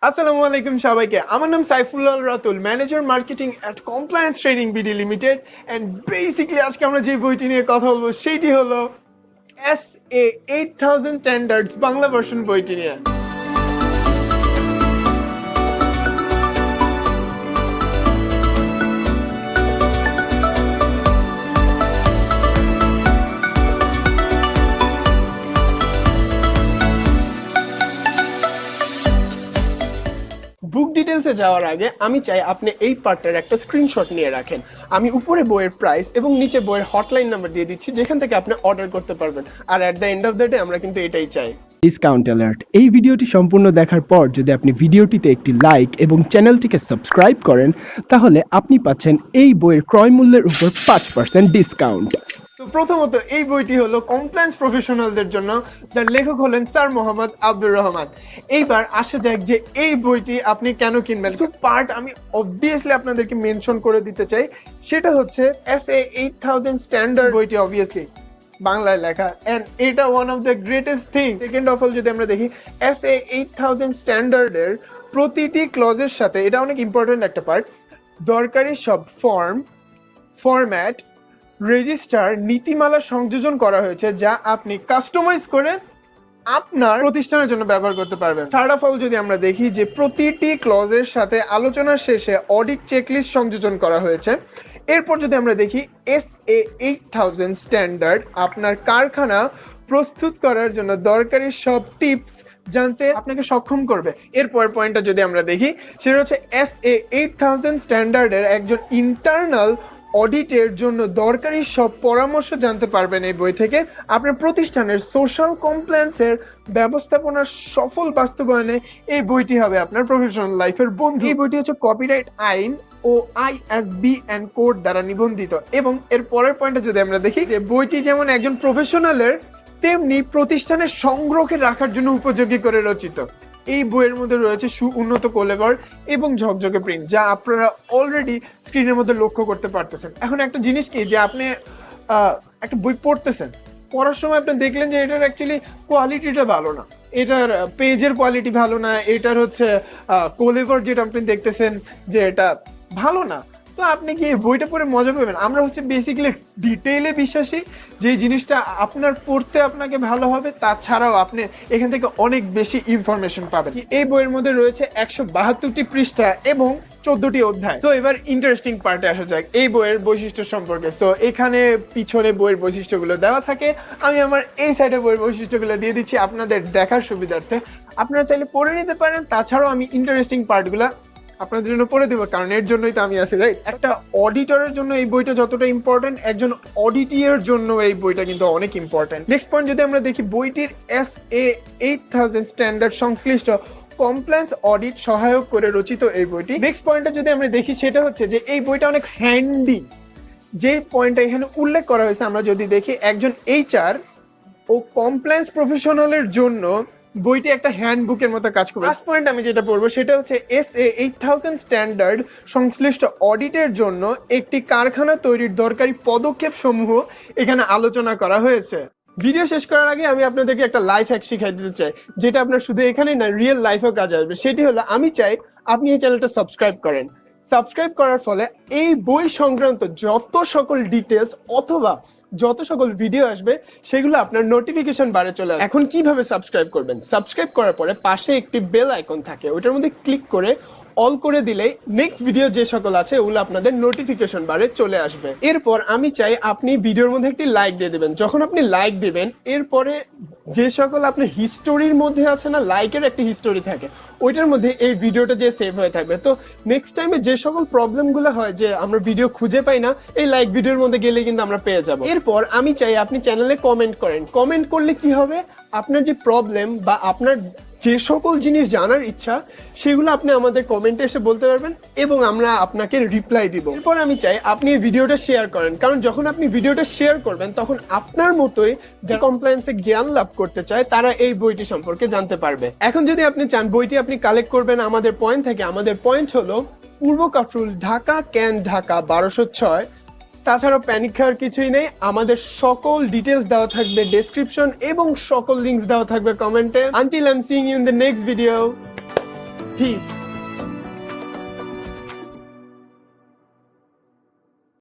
আসসালামু আলাইকুম সবাইকে। আমার নাম Saifullah Ratul, manager marketing at Compliance Trading BD Limited. And basically আজকে আমরা যে বইটি নিয়ে কথা বলবো সেটি হলো SA 8000 স্ট্যান্ডার্ডস বাংলা ভার্সন বইটি নিয়ে। বুক ডিটেলসে যাওয়ার আগে আমি চাই আপনি এই পার্টটার একটা স্ক্রিনশট নিয়ে রাখেন। আমি উপরে বইয়ের প্রাইস এবং নিচে বইয়ের হটলাইন নাম্বার দিয়ে দিচ্ছি, যেখান থেকে আপনি অর্ডার করতে পারবেন। আর at the end of the day আমরা কিন্তু এটাই চাই। Discount alert. এই ভিডিওটি সম্পূর্ণ দেখার পর যদি আপনি ভিডিওটিতে একটি লাইক এবং চ্যানেলটিকে সাবস্ক্রাইব করেন, তাহলে আপনি পাচ্ছেন এই বইয়ের ক্রয় মূল্যের উপর 5% ডিসকাউন্ট। তো প্রথমত এই বইটি হলো কমপ্লায়েন্স প্রফেশনালদের জন্য, যার লেখক হলেন স্যার মোহাম্মদ আব্দুর রহমান। এইবার আসা যাক যে এই বইটি আপনি কেন কিনবেন। কিছু পার্ট আমি অবভিয়াসলি আপনাদেরকে মেনশন করে দিতে চাই। সেটা হচ্ছে SA 8000 স্ট্যান্ডার্ড বইটি অবভিয়াসলি বাংলায় লেখা, এন্ড এটা one of the greatest thing. Second of all যদি আমরা দেখি SA 8000 স্ট্যান্ডার্ডের প্রতিটি ক্লজের সাথে, এটা অনেক ইম্পর্টেন্ট একটা পার্ট, দরকারি সব ফরম্যাট, রেজিস্টার, নীতিমালা সংযোজন করা হয়েছে, যা আপনি কাস্টমাইজ করে আপনার প্রতিষ্ঠানের জন্য ব্যবহার করতে পারবেন। থার্ড অফ অল যদি আমরা দেখি যে প্রতিটি ক্লজের সাথে আলোচনার শেষে অডিট চেকলিস্ট সংযোজন করা হয়েছে। এরপর যদি আমরা দেখি SA 8000 স্ট্যান্ডার্ড আপনার কারখানা প্রস্তুত করার জন্য দরকারি সব টিপস জানতে আপনাকে সক্ষম করবে। এরপর পয়েন্টটা যদি আমরা দেখি সেটা হচ্ছে SA 8000 স্ট্যান্ডার্ডের একজন ইন্টারনাল অডিটের জন্য দরকারি সব পরামর্শ জানতে পারবেন এই বই থেকে। আপনার প্রতিষ্ঠানের সোশ্যাল কমপ্লায়েন্সের ব্যবস্থাপনার সফল বাস্তবায়নে এই বইটি হবে আপনার প্রফেশনাল লাইফের বন্ধু। এই বইটি হচ্ছে কপিরাইট আইন ও ISBN কোড দ্বারা নিবন্ধিত। এবং এর পরের পয়েন্টে যদি আমরা দেখি যে বইটি যেমন একজন প্রফেশনালের তেমনি প্রতিষ্ঠানের সংগ্রহে রাখার জন্য উপযোগী করে রচিত। এই বইয়ের মধ্যে রয়েছে সুউন্নত কোলেবর এবং ঝকঝকে প্রিন্ট, যা আপনারা অলরেডি স্ক্রিনের মধ্যে লক্ষ্য করতে পারতেছেন। এখন একটা জিনিস কি, যে আপনি একটা বই পড়তেছেন, পড়ার সময় আপনি দেখলেন যে এটার অ্যাকচুয়ালি কোয়ালিটিটা ভালো না, এটার পেজের কোয়ালিটি ভালো না, এটার হচ্ছে কোলেবর যেটা আপনি দেখতেছেন যে এটা ভালো না, তো আপনি কি বইটা পড়ে মজা পাবেন? আমরা হচ্ছে বেসিক্যালি ডিটেইলে বিশ্বাসী, যে জিনিসটা আপনার পড়তে আপনাকে ভালো হবে, তাছাড়াও আপনি এখান থেকে অনেক বেশি ইনফরমেশন পাবেন। এই বইয়ের মধ্যে রয়েছে 172টি পৃষ্ঠা এবং 14টি অধ্যায়। তো এবার ইন্টারেস্টিং পার্টে আসা যাক এই বইয়ের বৈশিষ্ট্য সম্পর্কে। তো এখানে পিছনে বইয়ের বৈশিষ্ট্যগুলো দেওয়া থাকে, আমি আমার এই সাইডে বইয়ের বৈশিষ্ট্যগুলো দিয়ে দিচ্ছি আপনাদের দেখার সুবিধার্থে। আপনারা চাইলে পড়ে নিতে পারেন, তাছাড়াও আমি ইন্টারেস্টিং পার্টগুলা আপনাদের জন্য পড়ে দিব, কারণ এর জন্যই তো আমি আছি, রাইট? একটা অডিটরের জন্য এই বইটা যতটা ইম্পর্টেন্ট, একজন অডিটিয়ের জন্য এই বইটা কিন্তু অনেক ইম্পর্টেন্ট। নেক্সট পয়েন্ট যদি আমরা দেখি, বইটির SA 8000 স্ট্যান্ডার্ড সংশ্লিষ্ট কমপ্লায়েন্স অডিট সহায়ক করে রচিত এই বইটি। নেক্সট পয়েন্টটা যদি আমরা দেখি সেটা হচ্ছে যে এই বইটা অনেক হ্যান্ডি। যে পয়েন্টটা এখানে উল্লেখ করা হয়েছে, আমরা যদি দেখি একজন HR ও কমপ্লায়েন্স প্রফেশনালের জন্য বইটি একটা হ্যান্ডবুকের মতো কাজ করবে। ফার্স্ট পয়েন্ট আমি যেটা পড়বো সেটা হচ্ছে SA 8000 স্ট্যান্ডার্ড সংশ্লিষ্ট অডিটের জন্য একটি কারখানা তৈরির দরকারি পদক্ষেপ সমূহ এখানে আলোচনা করা হয়েছে। ভিডিও শেষ করার আগে আমি আপনাদেরকে একটা লাইফ হ্যাক শিখাই দিতে চাই, যেটা আপনার শুধু এখানেই না, রিয়েল লাইফেও কাজে আসবে। সেটি হলো, আমি চাই আপনি এই চ্যানেলটা সাবস্ক্রাইব করেন। সাবস্ক্রাইব করার ফলে এই বই সংক্রান্ত যত সকল ডিটেলস অথবা যত সকল ভিডিও আসবে সেগুলো আপনার নোটিফিকেশন বারে চলে আসবে। এখন কিভাবে সাবস্ক্রাইব করবেন? সাবস্ক্রাইব করার পরে পাশে একটি বেল আইকন থাকে, ওটার মধ্যে ক্লিক করে অল করে দিলেই নেক্সট ভিডিও যে সকল আছে ওগুলো আপনাদের নোটিফিকেশন বারে চলে আসবে। এরপর আমি চাই আপনি ভিডিওর মধ্যে একটি লাইক দিয়ে দিবেন। যখন আপনি লাইক দিবেন, এরপরে যে সকল আপনার হিস্টোরির মধ্যে আছে না, লাইকের একটা হিস্টোরি থাকে, ওইটার মধ্যে এই ভিডিওটা যে সেভ হয়ে থাকবে। তো নেক্সট টাইমে যে সকল প্রবলেমগুলো হয় যে আমরা ভিডিও খুঁজে পাই না, এই লাইক ভিডিওর মধ্যে গেলে কিন্তু আমরা পেয়ে যাব। এরপর আমি চাই আপনি চ্যানেলে কমেন্ট করেন। কমেন্ট করলে কি হবে, আপনার যে প্রবলেম বা আপনার যে সকল জিনিস জানার ইচ্ছা সেগুলো আপনি আমাদের কমেন্টে এসে বলতে পারবেন এবং আমরা আপনাকে রিপ্লাই দিব। এরপর আমি চাই আপনি এই ভিডিওটা শেয়ার করেন, কারণ যখন আপনি ভিডিওটা শেয়ার করবেন তখন আপনার মতোই যারা কমপ্লায়েন্সে জ্ঞান লাভ করতে চায় তারা এই বইটি সম্পর্কে জানতে পারবে। এখন যদি আপনি চান বইটি আপনি কালেক্ট করবেন আমাদের পয়েন্ট থেকে, আমাদের পয়েন্ট হলো পূর্ব কাফরুল, ঢাকা, ক্যান্ট, ঢাকা 1206। তাছাড়াও প্যানিক খাওয়ার কিছুই নেই, আমাদের সকল ডিটেলস দেওয়া থাকবে ডেসক্রিপশন এবং সকল লিংকস দেওয়া থাকবে কমেন্টে। Until I am seeing you in the next video. Piece.